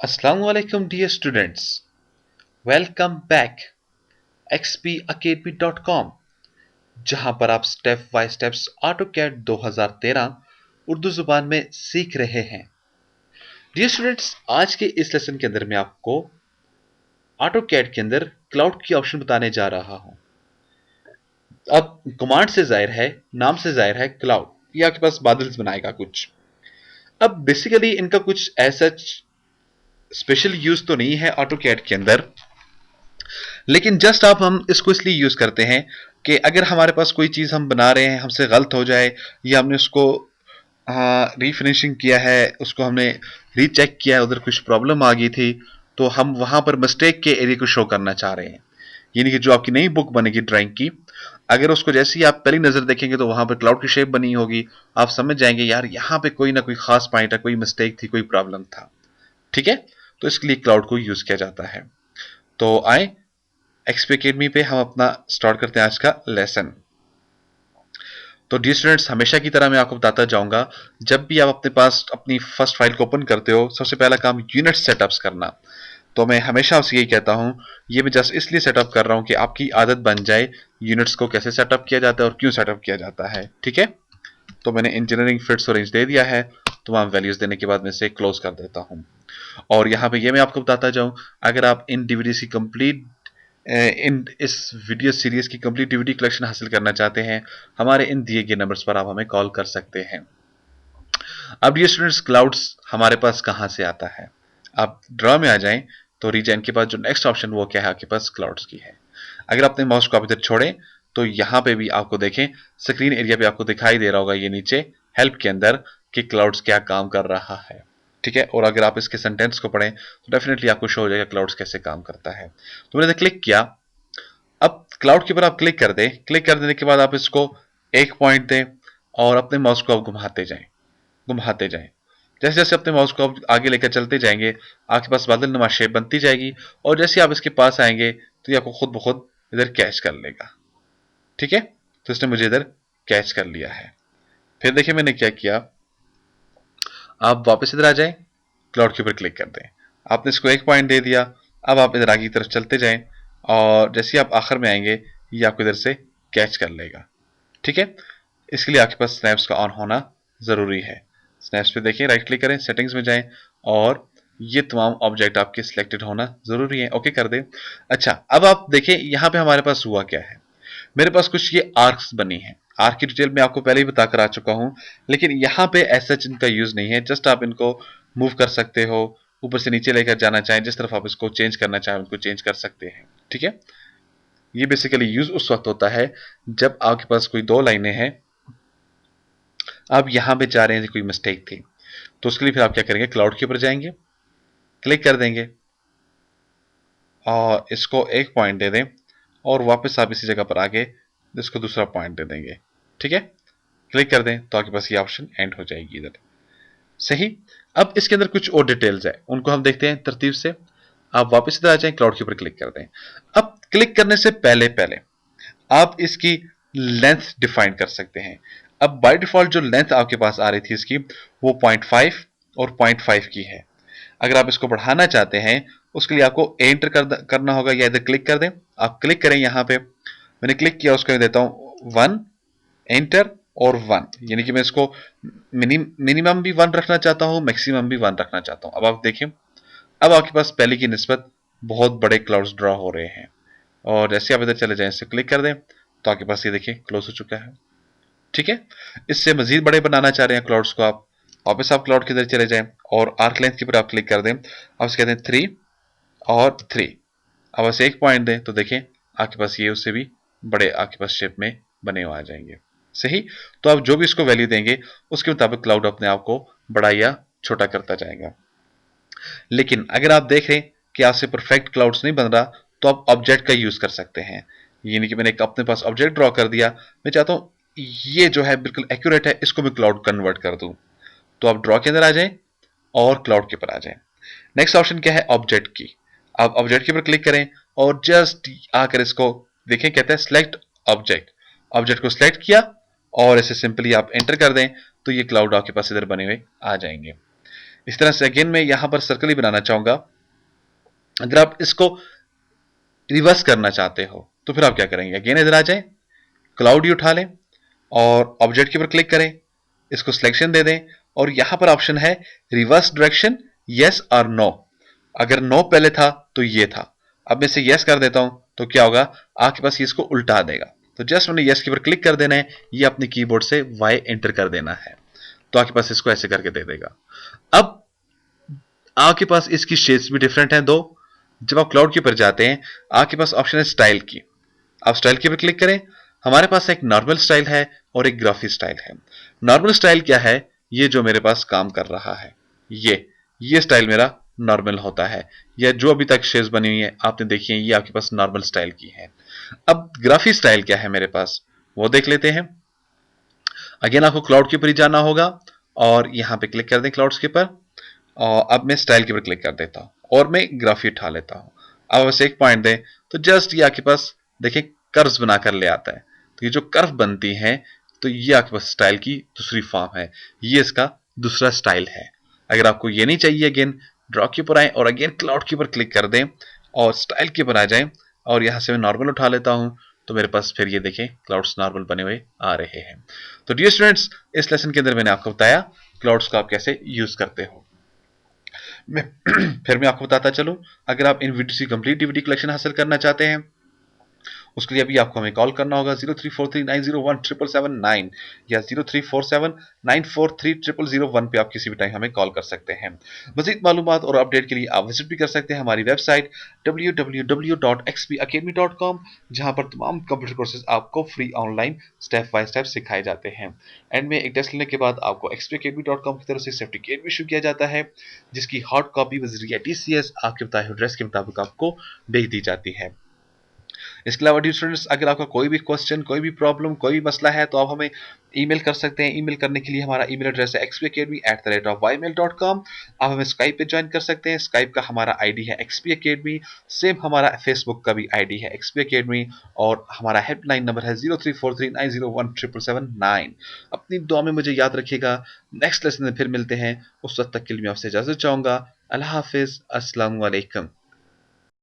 Assalamualaikum dear students. Welcome back xpacademy.com जहां पर आप step by steps AutoCAD 2013 Urdu जुबान में सीख रहे हैं। डियर स्टूडेंट्स, आज के इस लेसन के अंदर मैं आपको AutoCAD के अंदर क्लाउड की ऑप्शन बताने जा रहा हूं। अब कमांड से जाहिर है, नाम से जाहिर है क्लाउड, ये आपके पास बादल बनाएगा कुछ। अब बेसिकली इनका कुछ ऐसा स्पेशल यूज तो नहीं है AutoCAD के अंदर, लेकिन जस्ट आप हम इसको इसलिए यूज करते हैं कि अगर हमारे पास कोई चीज हम बना रहे हैं, हमसे गलत हो जाए या हमने उसको रीफिनिशिंग किया है, उसको हमने रीचेक किया है, उधर कुछ प्रॉब्लम आ गई थी, तो हम वहां पर मिस्टेक के एरिया को शो करना चाह रहे हैं। यानी कि जो आपकी नई बुक बनेगी ड्राइंग की, अगर उसको जैसे ही आप पहली नजर देखेंगे तो वहां पर क्लाउड की शेप बनी होगी, आप समझ जाएंगे यार यहाँ पे कोई ना कोई खास पॉइंट है, कोई मिस्टेक थी, कोई प्रॉब्लम था। ठीक है, तो इसके लिए क्लाउड को यूज किया जाता है। तो आए एक्सपी अकेडमी पे हम अपना स्टार्ट करते हैं आज का लेसन। तो डियर स्टूडेंट्स, हमेशा की तरह मैं आपको बताता जाऊंगा, जब भी आप अपने पास अपनी फर्स्ट फाइल को ओपन करते हो, सबसे पहला काम यूनिट सेटअप्स करना। तो मैं हमेशा आपसे यही कहता हूं, ये मैं जस्ट इसलिए सेटअप कर रहा हूं कि आपकी आदत बन जाए यूनिट्स को कैसे सेटअप किया जाता है और क्यों सेटअप किया जाता है। ठीक है, तो मैंने इंजीनियरिंग फिट्स और रेंज दे दिया है, तो वहां वैल्यूज देने के बाद मैं इसे क्लोज कर देता हूं। और यहाँ पे ये मैं आपको बताता जाऊं, अगर आप इन डीवीडीज की कंप्लीट इन इस वीडियो सीरीज की कंप्लीट डीवीडी कलेक्शन हासिल करना चाहते हैं, हमारे इन दिए गए नंबर्स पर आप हमें कॉल कर सकते हैं। अब ये स्टूडेंट्स, क्लाउड्स हमारे पास कहां से आता है? आप ड्रॉ में आ जाएं तो रीजन के बाद जो नेक्स्ट ऑप्शन वो क्या है, आपके पास क्लाउड्स की है। अगर अपने माउस को आप इधर छोड़ें तो यहां पे भी आपको देखें, स्क्रीन एरिया पे आपको दिखाई दे रहा होगा ये नीचे हेल्प के अंदर कि क्लाउड्स क्या काम कर रहा है। ठीक है, और अगर आप इसके सेंटेंस को पढ़ें तो डेफिनेटली आपको शो हो जाएगा क्लाउड्स कैसे काम करता है। तो मैंने क्लिक किया, अब क्लाउड के ऊपर आप क्लिक कर दें। क्लिक कर देने के बाद आप इसको एक पॉइंट दें और अपने माउस को आप घुमाते जाएं, घुमाते जाएं। जैसे जैसे अपने माउस को आप आगे लेकर चलते जाएंगे, आपके पास बादल नुमा शेप बनती जाएगी, और जैसे आप इसके पास आएंगे तो ये आपको खुद ब खुद इधर कैच कर लेगा। ठीक है, तो इसने मुझे इधर कैच कर लिया है। फिर देखिए मैंने क्या किया, आप वापस इधर आ जाएं, क्लाउड के ऊपर क्लिक कर दें। आपने इसको एक पॉइंट दे दिया, अब आप इधर आगे की तरफ चलते जाएं और जैसे ही आप आखिर में आएंगे ये आपको इधर से कैच कर लेगा। ठीक है, इसके लिए आपके पास स्नैप्स का ऑन होना जरूरी है। स्नैप्स पे देखिए, राइट क्लिक करें, सेटिंग्स में जाएं और ये तमाम ऑब्जेक्ट आपके सिलेक्टेड होना जरूरी है, ओके कर दें। अच्छा, अब आप देखें यहाँ पे हमारे पास हुआ क्या है। मेरे पास कुछ ये आर्क्स बनी है। आर्क की डिटेल मैं आपको पहले ही बताकर आ चुका हूं, लेकिन यहाँ पे ऐसा इनका यूज नहीं है। जस्ट आप इनको मूव कर सकते हो, ऊपर से नीचे लेकर जाना चाहें, जिस तरफ आप इसको चेंज करना चाहें उनको चेंज कर सकते हैं। ठीक है, ये बेसिकली यूज उस वक्त होता है जब आपके पास कोई दो लाइनें हैं, आप यहां पे चाह रहे हैं कोई मिस्टेक थी, तो उसके लिए फिर आप क्या करेंगे, क्लाउड के ऊपर जाएंगे, क्लिक कर देंगे और इसको एक पॉइंट दे दें और वापस आप इसी जगह पर आके इसको दूसरा पॉइंट दे देंगे। ठीक है, क्लिक कर दें तो आपके पास ये ऑप्शन एंड हो जाएगी इधर। सही, अब इसके अंदर कुछ और डिटेल्स है, उनको हम देखते हैं तरतीब से। आप वापस इधर आ जाएं, क्लाउड के ऊपर क्लिक कर दें। अब क्लिक करने से पहले पहले आप इसकी लेंथ डिफाइन कर सकते हैं। अब बाय डिफॉल्ट जो लेंथ आपके पास आ रही थी इसकी, वो 0.5 और 0.5 की है। अगर आप इसको बढ़ाना चाहते हैं उसके लिए आपको एंटर करना होगा या इधर क्लिक कर दें। आप क्लिक करें, यहां पे मैंने क्लिक किया, उसको देता हूं 1, एंटर और 1, यानी कि मैं इसको मिनिमम भी 1 रखना चाहता हूं, मैक्सिमम भी 1 रखना चाहता हूं। अब आप देखें, अब आपके पास पहले की निस्बत बहुत बड़े क्लाउड्स ड्रॉ हो रहे हैं। और जैसे आप इधर चले जाएं, इससे क्लिक कर दें तो आपके पास ये देखिए क्लोज हो चुका है। ठीक है, इससे मजीद बड़े बनाना चाह रहे हैं क्लाउड्स को, आप वापस आप क्लाउड के अंदर चले जाएं और आर्क लेंथ के ऊपर आप क्लिक कर दें। आप इसे कहते हैं 3 और 3। अब बस एक पॉइंट दें तो देखें आपके पास ये उससे भी बड़े आपके पास शेप में बने हुए आ जाएंगे। सही, तो आप जो भी इसको वैल्यू देंगे उसके मुताबिक क्लाउड अपने आप को बड़ा या छोटा करता जाएगा। लेकिन अगर आप देखें कि आपसे परफेक्ट क्लाउड्स नहीं बन रहा, तो आप ऑब्जेक्ट का यूज कर सकते हैं। यानी कि मैंने एक अपने पास ऑब्जेक्ट ड्रॉ कर दिया, मैं चाहता हूं ये जो है बिल्कुल एक्यूरेट है, इसको मैं क्लाउड कन्वर्ट कर दूं। तो आप ड्रॉ के अंदर आ जाएं और क्लाउड के ऊपर आ जाएं। नेक्स्ट ऑप्शन क्या है, ऑब्जेक्ट की। आप ऑब्जेक्ट के ऊपर क्लिक करें और जस्ट आकर इसको देखें, कहते हैं सिलेक्ट ऑब्जेक्ट। ऑब्जेक्ट को सिलेक्ट किया और इसे सिंपली आप एंटर कर दें तो ये क्लाउड आपके पास इधर बने हुए आ जाएंगे। इस तरह से अगेन मैं यहां पर सर्कल ही बनाना चाहूंगा। अगर आप इसको रिवर्स करना चाहते हो तो फिर आप क्या करेंगे, अगेन इधर आ जाए, क्लाउड ही उठा लें और ऑब्जेक्ट के ऊपर क्लिक करें, इसको सिलेक्शन दे दें और यहां पर ऑप्शन है रिवर्स डायरेक्शन, यस और नो। अगर नो पहले था तो ये था, अब मैं इसे यस कर देता हूं तो क्या होगा, आपके पास ये इसको उल्टा देगा। तो जस्ट मैंने यस के ऊपर क्लिक कर देना है, ये अपने कीबोर्ड से वाई एंटर कर देना है, तो आपके पास इसको ऐसे करके दे देगा। अब आपके पास इसकी शेप्स भी डिफरेंट हैं दो। जब आप क्लाउड के ऊपर जाते हैं, आपके पास ऑप्शन है स्टाइल की, आप स्टाइल के ऊपर क्लिक करें। हमारे पास एक नॉर्मल स्टाइल है और एक ग्राफिक स्टाइल है। नॉर्मल स्टाइल क्या है, ये जो मेरे पास काम कर रहा है, ये स्टाइल मेरा नॉर्मल होता है, या जो अभी तक शेप्स बनी हुई है आपने देखी है, ये आपके पास नॉर्मल स्टाइल की है। अब ग्राफिक स्टाइल क्या है मेरे पास, वो देख लेते हैं। अगेन आपको क्लाउड के ऊपर ही जाना होगा और यहां पे क्लिक कर दें क्लाउड्स के ऊपर, और अब मैं स्टाइल के ऊपर क्लिक कर देता हूं और मैं ग्राफिक उठा लेता हूं। अब बस एक पॉइंट दें तो जस्ट ये आपके पास देखिए कर्व्स बनाकर ले आता है। तो ये जो कर्व बनती हैं, तो ये आपके पास स्टाइल की दूसरी फॉर्म है, ये इसका दूसरा स्टाइल है। अगर आपको ये नहीं चाहिए, अगेन ड्रॉ के ऊपर आए और अगेन क्लाउड के ऊपर क्लिक कर दें और स्टाइल के ऊपर आ जाए और यहां से मैं नॉर्मल उठा लेता हूं, तो मेरे पास फिर ये देखें क्लाउड्स नॉर्मल बने हुए आ रहे हैं। तो डियर स्टूडेंट्स, इस लेसन के अंदर मैंने आपको बताया क्लाउड्स को आप कैसे यूज करते हो। मैं फिर मैं आपको बताता चलूं, अगर आप इन वीडियोस की कंप्लीट डीवीडी कलेक्शन हासिल करना चाहते हैं, उसके लिए अभी आपको हमें कॉल करना होगा 0343901779 या 0347943001 पे आप किसी भी टाइम हमें कॉल कर सकते हैं। मजीद मालूमात और अपडेट के लिए आप विजिट भी कर सकते हैं हमारी वेबसाइट www.xpacademy.com, जहां पर तमाम कंप्यूटर कोर्सेज आपको free online step by step सिखाए जाते हैं। एंड में एक टेस्ट लेने के बाद आपको xpacademy.com की तरफ से सर्टिफिकेट भी इशू किया जाता है, जिसकी हार्ड कॉपी वजीरिया TCS आपके बताए हुए एड्रेस के मुताबिक आपको भेज दी जाती है। इसके अलावा डियर स्टूडेंट्स, अगर आपका कोई भी क्वेश्चन, कोई भी प्रॉब्लम, कोई भी मसला है तो आप हमें ईमेल कर सकते हैं। ईमेल करने के लिए हमारा ईमेल एड्रेस है xpacademy@ymail.com। आप हमें स्काइप पे ज्वाइन कर सकते हैं, स्काइप का हमारा आईडी है XP Academy। सेम हमारा फेसबुक का भी आईडी है XP Academy और हमारा हेल्पलाइन नंबर है 0343901779। अपनी दुआ में मुझे याद रखिएगा। नेक्स्ट लेसन में फिर मिलते हैं, उस वक्त तक के लिए मैं आपसे इजाजत चाहूंगा। अल्लाह हाफिज, अस्सलाम वालेकुम।